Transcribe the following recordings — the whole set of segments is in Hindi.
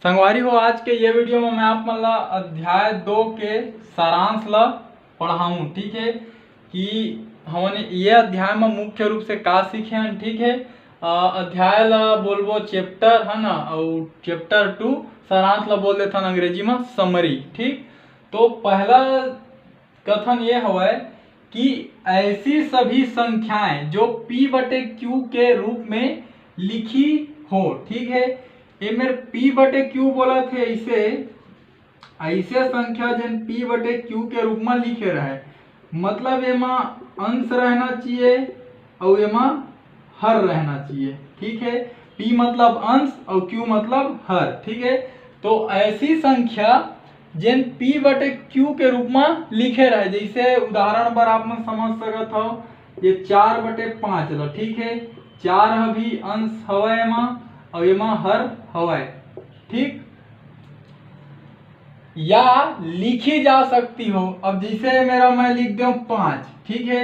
संगवारी हो, आज के ये वीडियो में मैं आप मन ला अध्याय 2 के सारांश ला पढ़ाऊँ। ठीक है कि हमने ये अध्याय में मुख्य रूप से का सीखे हैं। ठीक है, अध्याय ला बोलबो चैप्टर है ना, और चैप्टर 2 सारांश ला बोल देते अंग्रेजी में समरी। ठीक, तो पहला कथन ये है कि ऐसी सभी संख्याएं जो P/Q के रूप में लिखी हो। ठीक है, ये मेरे P/Q बोला थे, ऐसे संख्या जिन P/Q के रूप में लिखे रहे, मतलब एमा अंश रहना चाहिए और एमा हर रहना चाहिए। ठीक है, P मतलब अंश और Q मतलब हर। ठीक है, तो ऐसी संख्या जिन P/Q के रूप में लिखे रहे, जैसे उदाहरण पर आप में समझ सकत हो, ये 4/5 ला। ठीक है, 4 भी अंश हवा एमा और एमा हर हवा। ठीक, या लिखी जा सकती हो। अब जैसे मेरा मैं लिख दूं 5। ठीक है,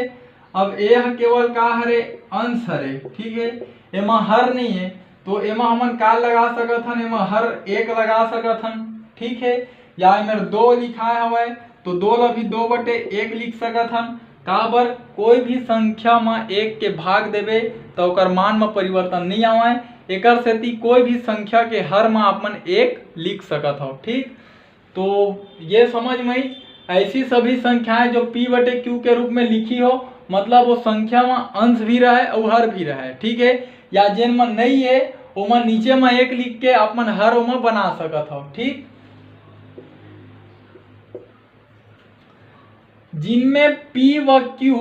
अब यह केवल का हरे अंश हरे। ठीक है, एमा हर नहीं है, तो एमा हमन का लगा सकत हन, एमा हर 1 लगा सकत हन। ठीक है, या मेरे 2 लिखाए हवे तो 2 ला भी 2/1 लिख सकत हन। काबर कोई भी संख्या में 1 के भाग देवे तो ओकर मान में परिवर्तन नहीं आवे, एकर सेती कोई भी संख्या के हर में आपन 1 लिख सकत हो। ठीक, तो ये समझ में ऐसी सभी संख्याएं जो P/Q के रूप में लिखी हो, मतलब वो संख्या में अंश भी रहे और हर भी रहे। ठीक है, या जिन में नहीं है वो नीचे में 1 लिख के आप मन हर में बना सकत हो। ठीक, जिनमें P व Q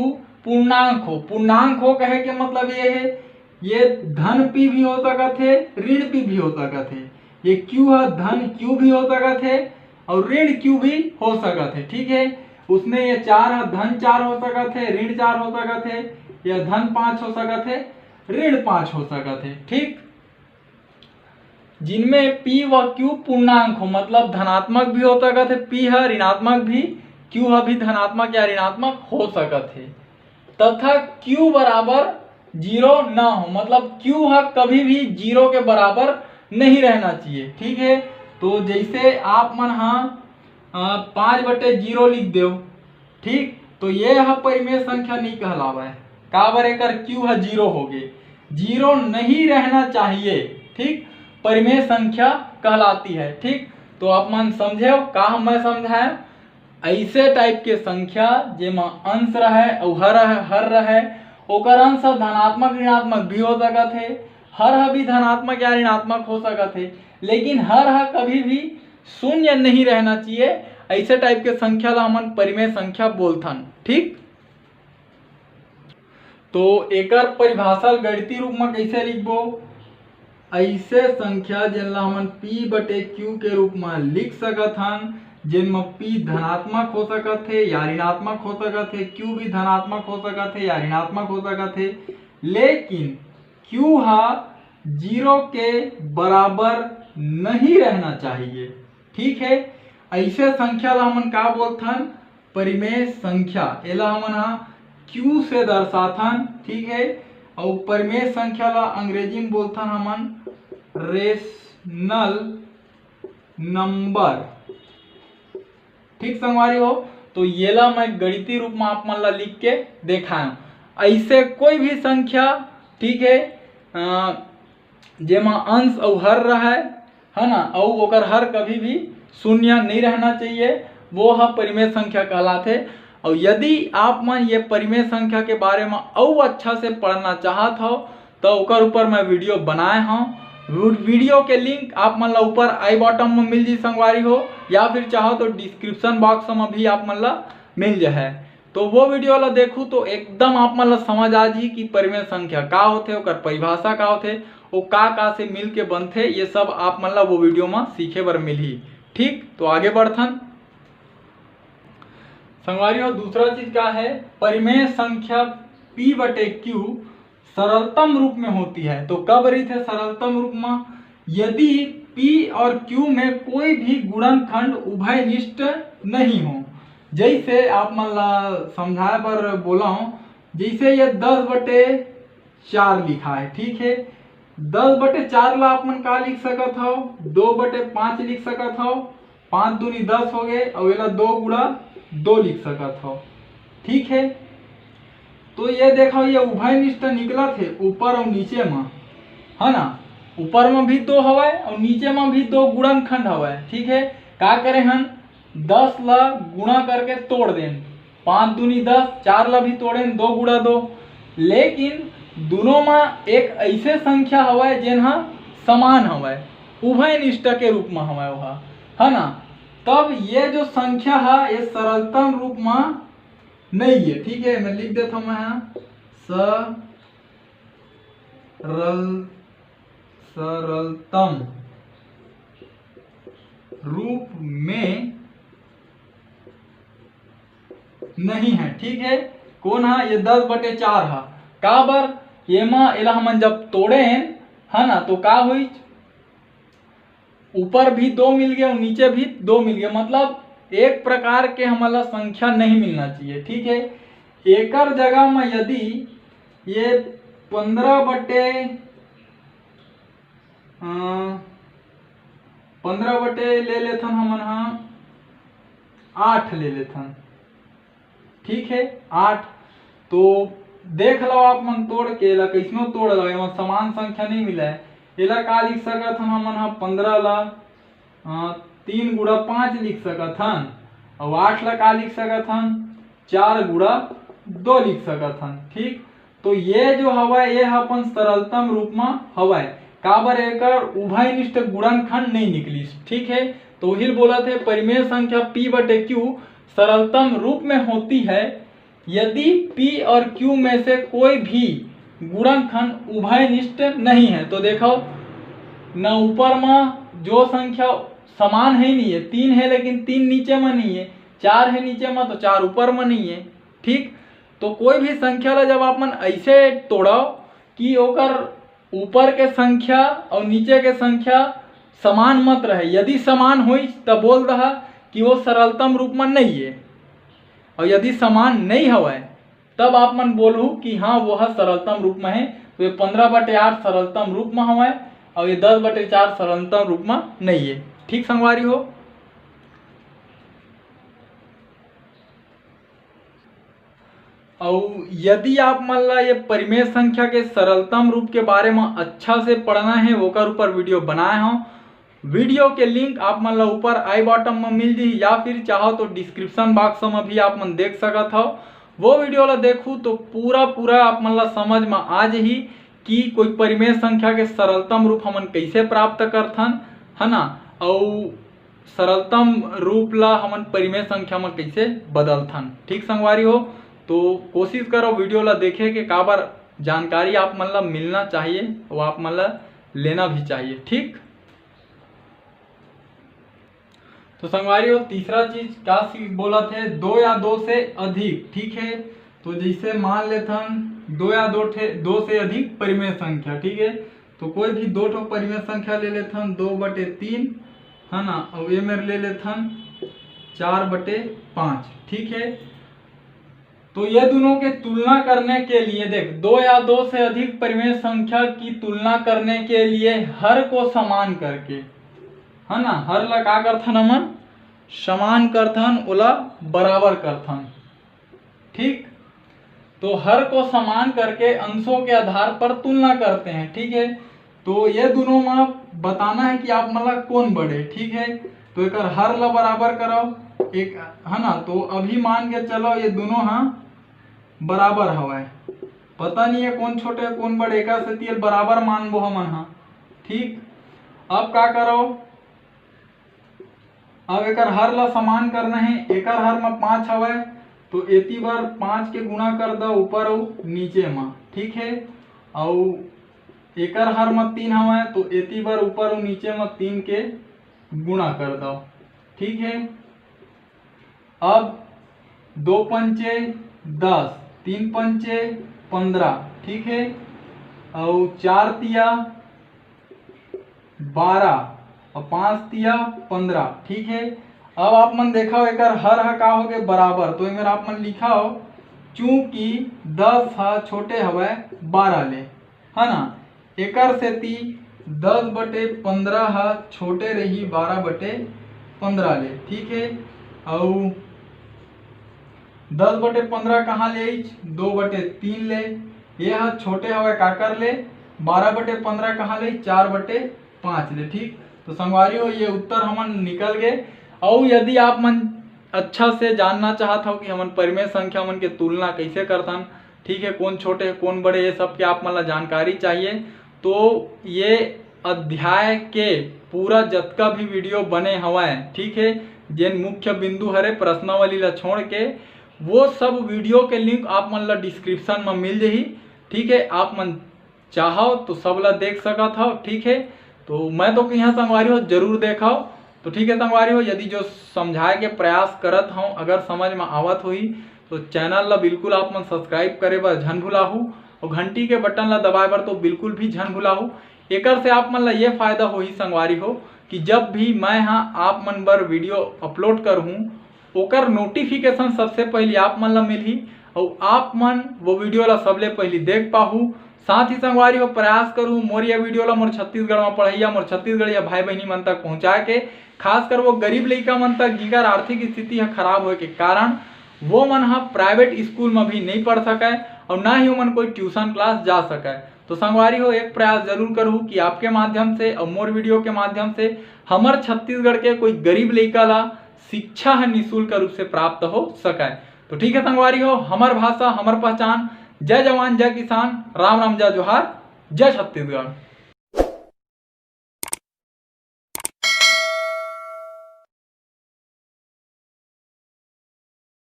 पूर्णांक हो। पूर्णांक हो कहे के मतलब ये है, ये धन P भी हो सकत है, ऋण P भी हो सकत है। ये Q है धन Q भी हो सकत है और ऋण Q भी हो सकत है। ठीक है, उसमें ये 4 है, धन 4 हो सकत है, ऋण 4 हो सकत है, या धन 5 हो सकत है, ऋण 5 हो सकत है। ठीक, जिनमें P व Q पूर्णांक हो, मतलब धनात्मक भी हो सकत है, P है ऋणात्मक भी, Q है भी धनात्मक या ऋणात्मक हो सकत है, तथा Q बराबर 0 ना हो, मतलब Q है कभी भी 0 के बराबर नहीं रहना चाहिए। ठीक है, तो जैसे आप मन 5/0 लिख दो। ठीक, तो ये परिमेय संख्या नहीं कहलावा है, काबर एकर Q है 0 हो गए, 0 नहीं रहना चाहिए। ठीक, परिमेय संख्या कहलाती है। ठीक, तो आप मन समझे का मैं समझाए, ऐसे टाइप के संख्या जेमा अंश रहे और हर रहे, ओकर अंश धनात्मक ऋणात्मक भी हो सकत है, हर भी धनात्मक या ऋणात्मक हो सकत है, लेकिन हर कभी भी शून्य नहीं रहना चाहिए। ऐसे टाइप के संख्या ला हमन परिमेय संख्या बोलथन। ठीक, तो एकर परिभाषा गणितीय रूप में कैसे लिखबो, ऐसे संख्या जिनला हमन P/Q के रूप में लिख सकत हन, जिनमें P धनात्मक हो सकत है या ऋणात्मक हो सकत है, Q भी धनात्मक हो सकत है या ऋणात्मक हो सकत है, लेकिन Q हा 0 के बराबर नहीं रहना चाहिए। ठीक है, ऐसे संख्या ला हमन का बोलथन, परिमेय संख्या। एला हमन Q से दर्शाथन। ठीक है, और परिमेय संख्या ला अंग्रेजी में बोलथन हमन रेशनल नंबर। ठीक संगवारी हो, तो ये ला मैं गणितीय रूप में आप मन ला लिख के देखाऊं। ऐसे कोई भी संख्या, ठीक है, जेमा अंश और हर रहे है ना, और ओकर हर कभी भी शून्य नहीं रहना चाहिए, वो है परिमेय संख्या कहलाते। और यदि आप मन ये परिमेय संख्या के बारे में और अच्छा से पढ़ना चाहत हो तो ओकर ऊपर मैं वीडियो बनाए हूँ। वीडियो के लिंक आप मन ला ऊपर आई बॉटम में मिल जी संगवारी हो, या फिर चाहो तो डिस्क्रिप्शन बॉक्स में भी आप मन ला मिल जाए, तो वो वीडियो ला देखू तो एकदम आप मन ला समझ आ जी कि परिमेय संख्या का होते, ओकर परिभाषा का होते, वो का से मिल के बनते, ये सब आप मन ला वो वीडियो में सीखे बर मिली। ठीक, तो आगे बढ़थन संगवारी हो। दूसरा चीज का है, परिमेय संख्या P/Q सरलतम रूप में होती है। तो कब रही थे सरलतम रूप में, यदि P और Q में कोई भी गुणनखंड उभयनिष्ठ नहीं हो। जैसे आप मन ला समझाए बर बोला हूं, जैसे ये 10/4 लिखा है। ठीक है, 10/4 ला अपन का लिख सकत हो, 2/5 लिख सकत हो, 5 दूनी 10 हो गए और एला 2 गुणा 2 लिख सकत हो। ठीक है, तो ये देखो ये उभयनिष्ठ निकला थे ऊपर और नीचे में, है ना। ऊपर में भी 2 हवाए और नीचे में भी 2 गुणनखंड हवाए। ठीक है, का करें हम 10 ला गुणा करके तोड़ दें, 5 दूनी 10, 4 ला भी तोड़ें 2 गुणा 2। लेकिन दोनों में एक ऐसे संख्या हवाए जेन समान हवाए, उभयनिष्ठ के रूप में हवाए वह, है ना। तब ये जो संख्या है ये सरलतम रूप में नहीं है। ठीक है, मैं लिख देता हूं मैं यहाँ सरलतम रूप में नहीं है। ठीक है, कौन है ये 10/4 है। का बर ये एला हमन जब तोड़े है ना तो का हुई, ऊपर भी 2 मिल गया और नीचे भी 2 मिल गया, मतलब एक प्रकार के हमारा संख्या नहीं मिलना चाहिए। ठीक है, एकर जगह में यदि ये 15 ले लेथन हमन 8 ले लेथन। ठीक है, 8 तो देख लो आप मन तोड़ के ला कैसनो तोड़ लो, एमा समान संख्या नहीं मिला है। एला का लिख सकत हन हमन 15 ला 3 गुणा 5 लिख सकत हन और 8 ला का लिख सकत हन 4 गुणा 2 लिख सकत हन। ठीक, तो ये जो हवाए ये अपन सरलतम रूप में हवाए, काबर एकर उभयनिष्ठ गुणनखंड नहीं निकली। ठीक है, तो वही बोला थे परिमेय संख्या p/q सरलतम रूप में होती है यदि p और q में से कोई भी गुणनखंड उभयनिष्ठ नहीं है। तो देखो न ऊपर में जो संख्या समान है नहीं है, 3 है लेकिन 3 नीचे में नहीं है, 4 है नीचे में तो 4 ऊपर में नहीं है। ठीक, तो कोई भी संख्या ला जब आप मन ऐसे तोड़ो कि ओकर ऊपर के संख्या और नीचे के संख्या समान मत रहे, यदि समान हुई तब बोल रहा कि वो सरलतम रूप में नहीं है, और यदि समान नहीं हवाए तब आप मन बोलू कि हाँ वह सरलतम रूप में है। तो ये 15/8 सरलतम रूप में हवाए और ये 10/4 सरलतम रूप में नहीं है। ठीक संगवारी हो। और यदि आप मान ला ये परिमेय संख्या के सरलतम रूप के बारे में अच्छा से पढ़ना है ओकर ऊपर वीडियो बनाए हूँ। वीडियो के लिंक आप मन ला ऊपर आई बॉटम में मिल जी, या फिर चाहो तो डिस्क्रिप्शन बॉक्स में भी आप मन देख सकत हो। वो वीडियो ला देखू तो पूरा आप मन ला समझ में आ जाही कि कोई परिमेय संख्या के सरलतम रूप हमन कैसे प्राप्त करथन, है ना, और सरलतम रूप ला हमन परिमेय संख्या में कैसे बदलथन। ठीक संगवारी हो, तो कोशिश करो वीडियो ला देखे के काबर जानकारी आप मन ला मिलना चाहिए वो आप मन ला लेना भी चाहिए। ठीक, तो संगवारी हो तीसरा चीज क्या बोला थे, 2 या 2 से अधिक। ठीक है, तो जैसे मान लेथन 2 या 2 से अधिक परिमेय संख्या। ठीक है, तो कोई भी 2 ठो परिमेय संख्या ले लेथन 2/3, है ना, और ये मेरे ले लेथन 4/5। ठीक है, तो ये दोनों के तुलना करने के लिए देख 2 या 2 से अधिक परिमेय संख्या की तुलना करने के लिए हर को समान करके, है ना, हर ला का करथन हमन समान करथन, ओला बराबर करथन। ठीक, तो हर को समान करके अंशों के आधार पर तुलना करते हैं। ठीक है, तो ये दोनों में बताना है कि आप मतलब कौन बड़े। ठीक है, तो एक हर ला बराबर करो एक, है ना, तो अभी मान के चलो ये दोनों बराबर हवाए, पता नहीं है कौन छोटे कौन बड़े, एक से बराबर मानबो हमन। ठीक, अब का करो, अब एक हर ला समान करना है, एक हर में 5 हवाए तो एती बार 5 के गुणा कर दो ऊपर और नीचे में। ठीक है, और एक हर में 3 हवाए तो एती बार ऊपर और नीचे में 3 के गुणा कर दो। ठीक है, अब 2 पंचे 10, 3 पंचे 15। ठीक है, और 4 तिया 12 और 5 तिया 15। ठीक है, अब आप मन देखा एक हर का हो गए बराबर, तो इधर आप मन लिखा हो चूंकि 10 छोटे हवे 12 ले, है ना, एकर सेती 10/15 हा छोटे रही 12/15 ले, ठीक है। और 10/15 कहाँ ले 2/3 ले, ये हा छोटे हवे का कर ले 12/15 कहाँ ले 4/5 ले, ठीक। तो संगवारी हो ये उत्तर हमन निकल गए। और यदि आप मन अच्छा से जानना चाहत हो कि हमन परिमेय संख्या मन के तुलना कैसे करथन, ठीक है, कौन छोटे कौन बड़े, ये सब के आप मन ला जानकारी चाहिए, तो ये अध्याय के पूरा जतका भी वीडियो बने हवाए, ठीक है, जेन मुख्य बिंदु हरे प्रश्नावली ला छोड़ के, वो सब वीडियो के लिंक आप मन ला डिस्क्रिप्शन में मिल जाही, ठीक है। आप मन चाहो तो सब ला देख सकत हो, ठीक है। तो मैं तो यहाँ संगवारी हो जरूर देखो, तो ठीक है संगवारी हो। यदि जो समझाए के प्रयास करत हूँ अगर समझ में आवत हुई तो चैनल ला बिल्कुल आप मन सब्सक्राइब करे बर झन भुलाहू, और घंटी के बटन ला दबाए बर तो बिल्कुल भी झन भुलाहू। एकर से आप मन ला ये फायदा होही संगवारी हो कि जब भी मैं हाँ आप मन बर वीडियो अपलोड करहूँ ओकर नोटिफिकेशन सबसे पहले आप मन ला मिलही, और आप मन वो वीडियो ला सबले पहले देख पाहू। साथ ही संगवारी हो प्रयास करूँ मोर ये वीडियो ला मोर छत्तीसगढ़ में पढ़ैया मोर छत्तीसगढ़िया भाई बहनी मन तक पहुँचाए के, खासकर वो गरीब लइका मन तक जिकर आर्थिक स्थिति है खराब होए के कारण वो मन हा प्राइवेट स्कूल में भी नहीं पढ़ सके और ना ही वो मन कोई ट्यूशन क्लास जा सके। तो संगवारी हो एक प्रयास जरूर करूँ कि आपके माध्यम से और मोर वीडियो के माध्यम से हमर छत्तीसगढ़ के कोई गरीब लइका ला शिक्षा है निःशुल्क रूप से प्राप्त हो सके। तो ठीक है संगवारी हो, हमर भाषा हमर पहचान। जय जवान जय किसान, राम राम जय जोहार, जय छत्तीसगढ़।